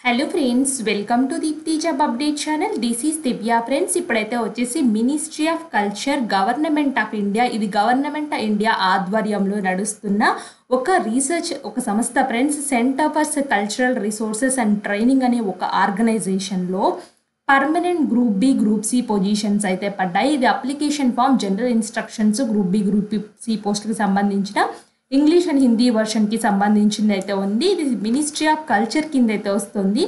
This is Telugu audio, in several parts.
Hello friends, welcome to Deepthi job update channel. This is Divya friends. ఇప్పుడైతే వచ్చేసి ministry of culture, government of India, ఇది గవర్నమెంట్ ఆఫ్ ఇండియా ఆధ్వర్యంలో నడుస్తున్న ఒక సంస్థ friends. Centre for cultural resources and training అనే ఒక ఆర్గనైజేషన్లో permanent group B, group C positions అయితే పడ్డాయి. ఇది application form, general instructions, group B, group C పోస్టులకు సంబంధించిన ఇంగ్లీష్ అండ్ హిందీ వర్షన్కి సంబంధించింది అయితే ఉంది. ఇది మినిస్ట్రీ ఆఫ్ కల్చర్ కింద అయితే వస్తుంది.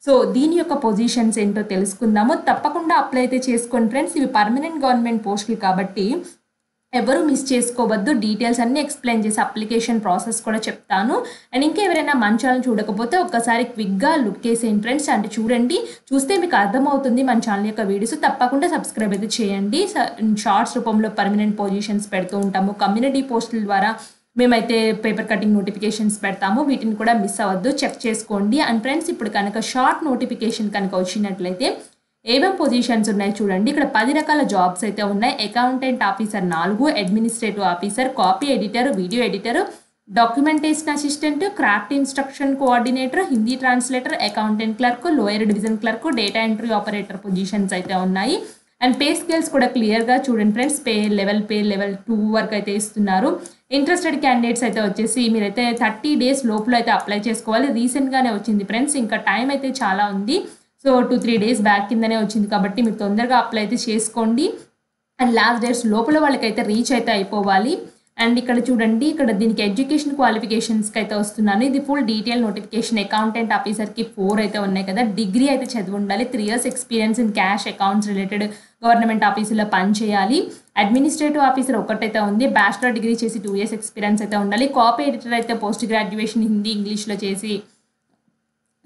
సో దీని యొక్క పొజిషన్స్ ఏంటో తెలుసుకుందాము. తప్పకుండా అప్లై అయితే చేసుకోండి ఫ్రెండ్స్. ఇవి పర్మనెంట్ గవర్నమెంట్ పోస్టులు కాబట్టి ఎవరు మిస్ చేసుకోవద్దు. డీటెయిల్స్ అన్నీ ఎక్స్ప్లెయిన్ చేసి అప్లికేషన్ ప్రాసెస్ కూడా చెప్తాను. అండ్ ఇంకా ఎవరైనా మన ఛానల్ చూడకపోతే ఒక్కసారి క్విక్గా లుక్ చేసేయండి ఫ్రెండ్స్. అంటే చూడండి, చూస్తే మీకు అర్థమవుతుంది మన ఛానల్ యొక్క వీడియోస్. తప్పకుండా సబ్స్క్రైబ్ అయితే చేయండి. షార్ట్స్ రూపంలో పర్మనెంట్ పొజిషన్స్ పెడుతూ ఉంటాము. కమ్యూనిటీ పోస్టుల ద్వారా మేమైతే పేపర్ కటింగ్ నోటిఫికేషన్స్ పెడతాము. వీటిని కూడా మిస్ అవ్వద్దు, చెక్ చేసుకోండి. అండ్ ఫ్రెండ్స్, ఇప్పుడు కనుక షార్ట్ నోటిఫికేషన్ కనుక వచ్చినట్లయితే ఏమేం పొజిషన్స్ ఉన్నాయి చూడండి. ఇక్కడ 10 రకాల జాబ్స్ అయితే ఉన్నాయి. Accountant officer 4, administrative officer, copy editor, video editor, documentation assistant, craft instruction coordinator, Hindi translator, accountant clerk, lower division clerk, data entry operator positions అయితే ఉన్నాయి. అండ్ పే స్కేల్స్ కూడా క్లియర్గా చూడండి ఫ్రెండ్స్. పే లెవెల్ 2 వరకు అయితే ఇస్తున్నారు. ఇంట్రెస్టెడ్ క్యాండిడేట్స్ అయితే వచ్చేసి మీరైతే 30 డేస్ లోపల అయితే అప్లై చేసుకోవాలి. రీసెంట్గానే వచ్చింది ఫ్రెండ్స్, ఇంకా టైం అయితే చాలా ఉంది. సో 2-3 డేస్ బ్యాక్ కిందనే వచ్చింది కాబట్టి మీరు తొందరగా అప్లై అయితే చేసుకోండి. అండ్ లాస్ట్ డేట్స్ లోపల వాళ్ళకైతే రీచ్ అయితే అయిపోవాలి. అండ్ ఇక్కడ చూడండి, ఇక్కడ దీనికి ఎడ్యుకేషన్ క్వాలిఫికేషన్స్కి అయితే వస్తున్నాను. ఇది ఫుల్ డీటెయిల్ నోటిఫికేషన్. అకౌంటెంట్ ఆఫీసర్కి 4 అయితే ఉన్నాయి కదా. డిగ్రీ అయితే చదివి ఉండాలి. 3 years experience in cash accounts related government ఆఫీసులో పనిచేయాలి. అడ్మినిస్ట్రేటివ్ ఆఫీసర్ ఒకటైతే ఉంది. బ్యాచిలర్ డిగ్రీ చేసి 2 years ఎక్స్పీరియన్స్ అయితే ఉండాలి. కాపీ ఎడిటర్ అయితే పోస్ట్ గ్రాడ్యుయేషన్ హిందీ ఇంగ్లీష్లో చేసి,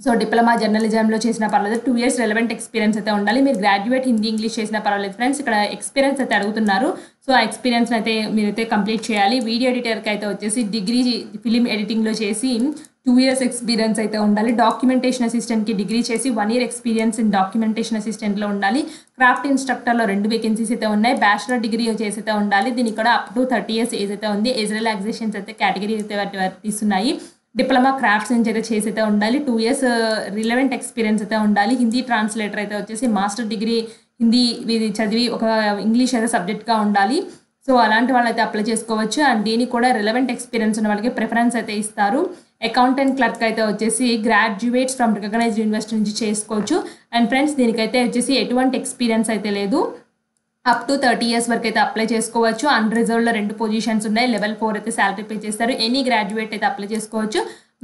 సో డిప్లొమా జర్నలిజంలో చేసినా పర్లేదు. 2 years రెలవెంట్ ఎక్స్పీరియన్స్ అయితే ఉండాలి. మీరు గ్రాడ్యుయేట్ హిందీ ఇంగ్లీష్ చేసినా పర్వాలేదు ఫ్రెండ్స్. ఇక్కడ ఎక్స్పీరియన్స్ అయితే అడుగుతున్నారు. సో ఆ ఎక్స్పీరియన్స్ అయితే మీరైతే కంప్లీట్ చేయాలి. వీడియో ఎడిటర్కి అయితే వచ్చేసి డిగ్రీ ఫిలిం ఎడిటింగ్లో చేసి 2 years ఎక్స్పీరియన్స్ అయితే ఉండాలి. డాక్యుమెంటేషన్ అసిస్టెంట్కి డిగ్రీ చేసి 1 year ఎక్స్పీరియన్స్ ఇన్ డాక్యుమెంటేషన్ అసిస్టెంట్లో ఉండాలి. క్రాఫ్ట్ ఇన్స్ట్రక్టర్లో 2 వేకెన్సీస్ అయితే ఉన్నాయి. బ్యాచిలర్ డిగ్రీ చేసి అయితే ఉండాలి. దీనికి కూడా అప్ టు 30 years ఏజ్ అయితే ఉంది. ఏజ్ రిలాక్సేషన్స్ అయితే కేటగిరీ అయితే వర్తిస్తున్నాయి. డిప్లొమా క్రాఫ్ట్స్ నుంచి అయితే చేసి అయితే ఉండాలి. 2 years రిలవెంట్ ఎక్స్పీరియన్స్ అయితే ఉండాలి. హిందీ ట్రాన్స్లేటర్ అయితే వచ్చేసి మాస్టర్ డిగ్రీ హిందీ చదివి ఒక ఇంగ్లీష్ అయితే సబ్జెక్ట్గా ఉండాలి. సో అలాంటి వాళ్ళు అయితే అప్లై చేసుకోవచ్చు. అండ్ దీనికి కూడా రిలవెంట్ ఎక్స్పీరియన్స్ ఉన్న వాళ్ళకి ప్రిఫరెన్స్ అయితే ఇస్తారు. అకౌంటెంట్ క్లర్క్ అయితే వచ్చేసి గ్రాడ్యుయేట్స్ ఫ్రమ్ రికగ్నైజ్డ్ యూనివర్సిటీ నుంచి చేసుకోవచ్చు. అండ్ ఫ్రెండ్స్, దీనికైతే వచ్చేసి ఎటువంటి ఎక్స్పీరియన్స్ అయితే లేదు. అప్ టు 30 years వరకు అయితే అప్లై చేసుకోవచ్చు. అన్రిజర్వ్డ్లో 2 పొజిషన్స్ ఉన్నాయి. లెవెల్ 4 అయితే శాలరీ పే చేస్తారు. ఎనీ గ్రాడ్యుయేట్ అయితే అప్లై చేసుకోవచ్చు.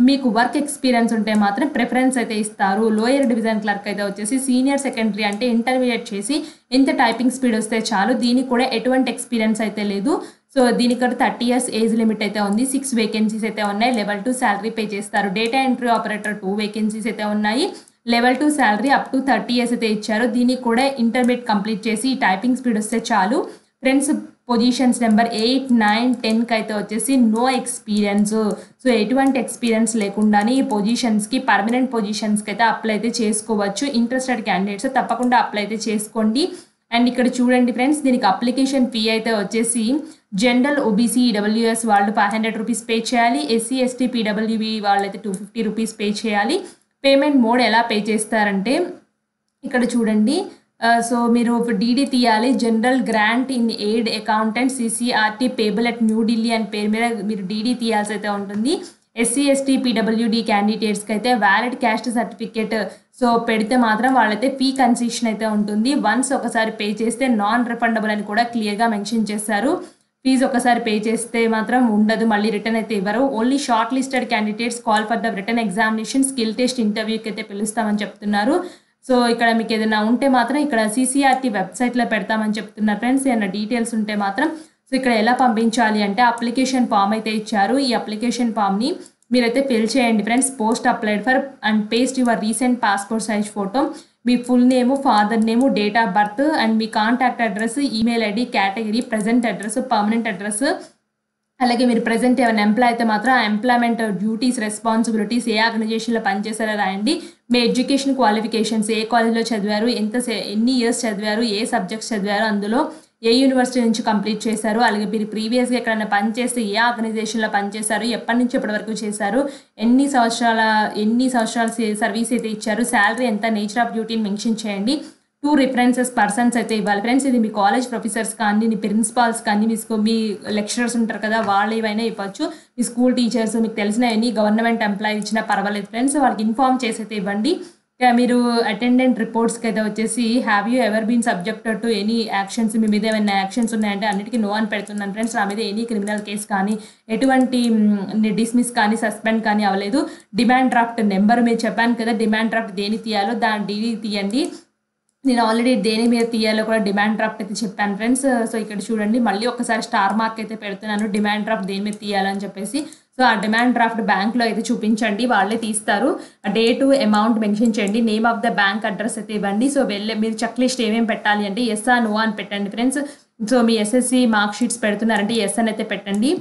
మీకు వర్క్ ఎక్స్పీరియన్స్ ఉంటే మాత్రం ప్రిఫరెన్స్ అయితే ఇస్తారు. లోయర్ డివిజన్ క్లర్క్ అయితే వచ్చేసి సీనియర్ సెకండరీ అంటే ఇంటర్మీడియట్ చేసి ఎంత టైపింగ్ స్పీడ్ వస్తే చాలు. దీనికి కూడా ఎటువంటి ఎక్స్పీరియన్స్ అయితే లేదు. సో దీనికి కూడా 30 years ఏజ్ లిమిట్ అయితే ఉంది. 6 వేకెన్సీస్ అయితే ఉన్నాయి. లెవెల్ 2 శాలరీ పే చేస్తారు. డేటా ఎంట్రీ ఆపరేటర్ 2 వేకెన్సీస్ అయితే ఉన్నాయి. Level 2 salary up to 30 years అయితే ఇచ్చారు. దీనికి కూడా ఇంటర్మీడియట్ కంప్లీట్ చేసి టైపింగ్ స్పీడ్ వస్తే చాలు ఫ్రెండ్స్. పొజిషన్స్ నెంబర్ 8, 9, 10కి అయితే వచ్చేసి నో ఎక్స్పీరియన్స్. సో ఎటువంటి ఎక్స్పీరియన్స్ లేకుండానే ఈ పొజిషన్స్కి, పర్మనెంట్ పొజిషన్స్కి అయితే అప్లై అయితే చేసుకోవచ్చు. ఇంట్రెస్టెడ్ క్యాండిడేట్స్ తప్పకుండా అప్లై అయితే చేసుకోండి. అండ్ ఇక్కడ చూడండి ఫ్రెండ్స్, దీనికి అప్లికేషన్ ఫీ అయితే వచ్చేసి జనరల్ ఓబీసీ ఈడబ్ల్యూఎస్ వాళ్ళు 500 rupees పే చేయాలి. ఎస్సీ ఎస్టీ పీడబ్ల్యూబీ వాళ్ళు అయితే 250 rupees పే చేయాలి. పేమెంట్ మోడ్ ఎలా పే చేస్తారంటే ఇక్కడ చూడండి. సో మీరు డీడీ తీయాలి. General grant in aid accountant CCRT payable at New Delhi అని పేరు మీద మీరు డీడీ తీయాల్సి అయితే ఉంటుంది. ఎస్సీ ఎస్టీ పీడబ్ల్యూడీ క్యాండిడేట్స్కి అయితే వ్యాలిడ్ క్యాస్ట్ సర్టిఫికేట్ సో పెడితే మాత్రం వాళ్ళైతే ఫీ కన్సెషన్ అయితే ఉంటుంది. వన్స్ ఒకసారి పే చేస్తే నాన్ రిఫండబుల్ అని కూడా క్లియర్గా మెన్షన్ చేశారు. ఫీజు ఒకసారి పే చేస్తే మాత్రం ఉండదు, మళ్ళీ రిటర్న్ అయితే ఇవ్వరు. Only short listed candidates call for the written examination, skill test, ఇంటర్వ్యూకి అయితే పిలుస్తామని చెప్తున్నారు. సో ఇక్కడ మీకు ఏదైనా ఉంటే మాత్రం ఇక్కడ CCRT వెబ్సైట్లో పెడతామని చెప్తున్నారు ఫ్రెండ్స్. ఏదైనా డీటెయిల్స్ ఉంటే మాత్రం సో ఇక్కడ ఎలా పంపించాలి అంటే అప్లికేషన్ ఫామ్ అయితే ఇచ్చారు. ఈ అప్లికేషన్ ఫామ్ని మీరైతే ఫిల్ చేయండి friends. Post applied for and paste your recent passport size photo, మీ full name, father name, date of birth and మీ contact address, email ID, category, present address, permanent address, అలాగే మీరు ప్రజెంట్ ఏమైనా ఎంప్లాయ్ అయితే మాత్రం ఆ ఎంప్లాయ్మెంట్ డ్యూటీస్, రెస్పాన్సిబిలిటీస్, ఏ ఆర్గనైజేషన్లో పనిచేస్తారో రాయండి. మీ ఎడ్యుకేషన్ క్వాలిఫికేషన్స్, ఏ కాలేజ్లో చదివారు, ఎన్ని ఇయర్స్ చదివారు, ఏ సబ్జెక్ట్స్ చదివారు, అందులో ఏ యూనివర్సిటీ నుంచి కంప్లీట్ చేశారు, అలాగే మీరు ప్రీవియస్గా ఎక్కడైనా పనిచేస్తే ఏ ఆర్గనైజేషన్లో పనిచేశారు, ఎప్పటి నుంచి ఎప్పటి వరకు చేశారు, ఎన్ని సంవత్సరాల సర్వీస్ అయితే ఇచ్చారు, శాలరీ ఎంత, నేచర్ ఆఫ్ డ్యూటీని మెన్షన్ చేయండి. 2 రిఫరెన్సెస్ పర్సన్స్ అయితే ఇవ్వాలి ఫ్రెండ్స్. ఇది మీ కాలేజ్ ప్రొఫెసర్స్ కానీ, మీ ప్రిన్సిపాల్స్ కానీ, మీ లెక్చరర్స్ ఉంటారు కదా, వాళ్ళు ఏవైనా ఇవ్వచ్చు. మీ స్కూల్ టీచర్స్, మీకు తెలిసిన ఎనీ గవర్నమెంట్ ఎంప్లాయీ ఇచ్చినా పర్వాలేదు ఫ్రెండ్స్. వాళ్ళకి ఇన్ఫార్మ్ చేసి అయితే ఇవ్వండి. మీరు అటెండెంట్ రిపోర్ట్స్కి అయితే వచ్చేసి have you ever been subjected to any actions, మీ మీద ఏమైనా యాక్షన్స్ ఉన్నాయంటే అన్నిటికీ నో అని పెడుతున్నాను ఫ్రెండ్స్. నా మీద ఎనీ క్రిమినల్ కేసు కానీ, ఎటువంటి డిస్మిస్ కానీ, సస్పెండ్ కానీ అవ్వలేదు. డిమాండ్ డ్రాఫ్ట్ నెంబర్ మీరు చెప్పాను కదా, డిమాండ్ డ్రాఫ్ట్ దేని తీయాలో దాని డీడీ తీయండి. నేను ఆల్రెడీ దేని మీద తీయాలో కూడా డిమాండ్ డ్రాఫ్ట్ అయితే చెప్పాను ఫ్రెండ్స్. సో ఇక్కడ చూడండి, మళ్ళీ ఒకసారి స్టార్ మార్క్ అయితే పెడుతున్నాను, డిమాండ్ డ్రాఫ్ట్ దేని మీద తీయాలని చెప్పేసి. సో ఆ డిమాండ్ డ్రాఫ్ట్ బ్యాంక్లో అయితే చూపించండి, వాళ్ళే తీస్తారు. డేటు, అమౌంట్ మెన్షన్ చేయండి, name of the bank address అయితే ఇవ్వండి. సో మీరు చెక్ లిస్ట్ ఏమేమి పెట్టాలి అంటే ఎస్ ఆ నో అని పెట్టండి ఫ్రెండ్స్. సో మీ ఎస్ఎస్సి మార్క్ షీట్స్ పెడుతున్నారంటే ఎస్ అని అయితే పెట్టండి.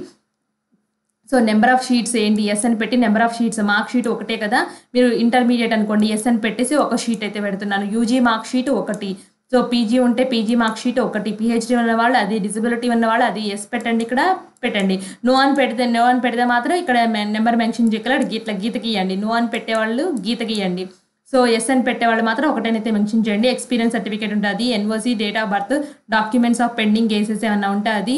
సో నెంబర్ ఆఫ్ షీట్స్ ఏంటి, ఎస్ అని పెట్టి number of sheets, mark sheet ఒకటే కదా, మీరు ఇంటర్మీడియట్ అనుకోండి, ఎస్ అని పెట్టేసి ఒక షీట్ అయితే పెడుతున్నాను. యూజీ మార్క్ షీట్ ఒకటి, సో పీజీ ఉంటే పీజీ మార్క్ షీట్ ఒకటి, పిహెచ్డీ ఉన్న వాళ్ళు అది, డిజబిలిటీ ఉన్న వాళ్ళు అది, ఎస్ పెట్టండి, ఇక్కడ పెట్టండి. నో అని పెడితే మాత్రం ఇక్కడ నెంబర్ మెన్షన్ చేయగలరు, ఇట్లా గీత గీయండి. నో అని పెట్టేవాళ్ళు గీత గీయండి. సో ఎస్ అని పెట్టేవాళ్ళు మాత్రం ఒకటైతే మెన్షన్ చేయండి. ఎక్స్పీరియన్స్ సర్టిఫికేట్ ఉంటుంది, NOC, date of birth, documents of pending cases ఏమన్నా ఉంటే అది.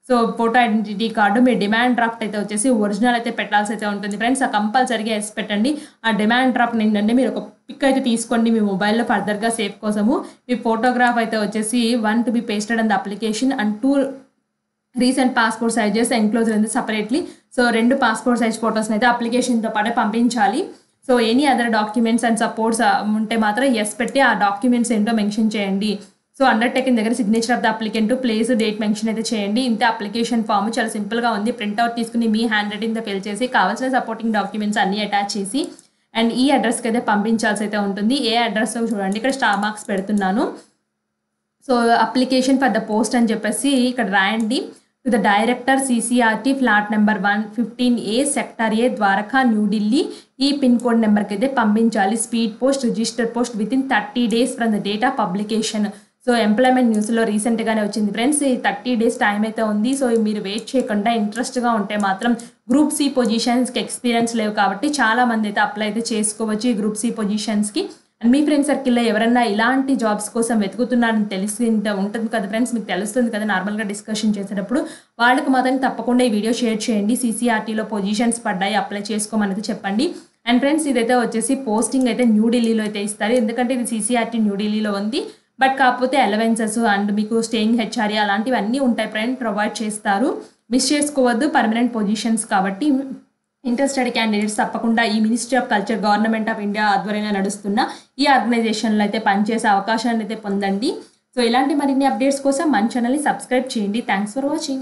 సో ఫోటో ఐడెంటిటీ కార్డు, మీ డిమాండ్ డ్రాఫ్ట్ అయితే వచ్చేసి ఒరిజినల్ అయితే పెట్టాల్సి అయితే ఉంటుంది ఫ్రెండ్స్. ఆ కంపల్సరీగా ఎస్ పెట్టండి. ఆ డిమాండ్ డ్రాఫ్ట్ ఏంటంటే మీరు ఒక పిక్ అయితే తీసుకోండి మీ మొబైల్లో ఫర్దర్గా సేఫ్ కోసము. మీ ఫోటోగ్రాఫ్ అయితే వచ్చేసి 1 to be pasted on the application and 2 recent passport sizes enclosed in the separately. So 2 passport size ఫొటోస్ని అయితే అప్లికేషన్తో పాటు పంపించాలి. So any other documents and supports ఉంటే మాత్రం ఎస్ పెట్టి ఆ డాక్యుమెంట్స్ ఏంటో మెన్షన్ చేయండి. సో అండర్టేకింగ్ దగ్గర signature of the applicant, place, date mention అయితే చేయండి. ఇంతే అప్లికేషన్ ఫామ్, చాలా సింపుల్గా ఉంది. ప్రింట్అవుట్ తీసుకుని మీ హ్యాండ్ రైటింగ్తో ఫిల్ చేసి కావాల్సిన సపోర్టింగ్ డాక్యుమెంట్స్ అన్నీ అటాచ్ చేసి అండ్ ఈ అడ్రస్కి అయితే పంపించాల్సి అయితే ఉంటుంది. ఏ అడ్రస్ చూడండి, ఇక్కడ స్టార్ మార్క్స్ పెడుతున్నాను. So application for the post అని చెప్పేసి ఇక్కడ రాయండి. To the director, CCRT, flat number 115A, sector A, Dwarka, New Delhi. ఈ పిన్ కోడ్ నెంబర్కి అయితే పంపించాలి. Speed post, register post with in 30 days from the date of publication. So employment న్యూస్లో రీసెంట్గానే వచ్చింది ఫ్రెండ్స్. ఈ 30 days టైం అయితే ఉంది. సో మీరు వెయిట్ చేయకుండా ఇంట్రెస్ట్గా ఉంటే మాత్రం గ్రూప్ C పొజిషన్స్కి ఎక్స్పీరియన్స్ లేవు కాబట్టి చాలామంది అయితే అప్లై అయితే చేసుకోవచ్చు ఈ గ్రూప్ C పొజిషన్స్కి. అండ్ మీ ఫ్రెండ్ సర్కిల్లో ఎవరైనా ఇలాంటి జాబ్స్ కోసం వెతుకుతున్నారని తెలిసి ఉంటుంది కదా ఫ్రెండ్స్, మీకు తెలుస్తుంది కదా నార్మల్గా డిస్కషన్ చేసేటప్పుడు, వాళ్ళకి మాత్రం తప్పకుండా ఈ వీడియో షేర్ చేయండి. CCRTలో పొజిషన్స్ పడ్డాయి, అప్లై చేసుకోమని అయితే చెప్పండి. అండ్ ఫ్రెండ్స్ ఇదైతే వచ్చేసి పోస్టింగ్ అయితే న్యూఢిల్లీలో అయితే ఇస్తారు, ఎందుకంటే ఇది CCRT న్యూఢిల్లీలో ఉంది. బట్ కాకపోతే అలవెన్సెస్ అండ్ మీకు స్టేయింగ్ HRA అలాంటివి అన్నీ ఉంటాయి ఫ్రెండ్, ప్రొవైడ్ చేస్తారు. మిస్ చేసుకోవద్దు, పర్మనెంట్ పొజిషన్స్ కాబట్టి. ఇంట్రెస్టెడ్ క్యాండిడేట్స్ తప్పకుండా ఈ ministry of culture, government of India ఆధ్వర్యంలో నడుస్తున్న ఈ ఆర్గనైజేషన్లో అయితే పనిచేసే అవకాశాన్ని అయితే పొందండి. సో ఇలాంటి మరిన్ని అప్డేట్స్ కోసం మన ఛానల్ని సబ్స్క్రైబ్ చేయండి. Thanks for watching.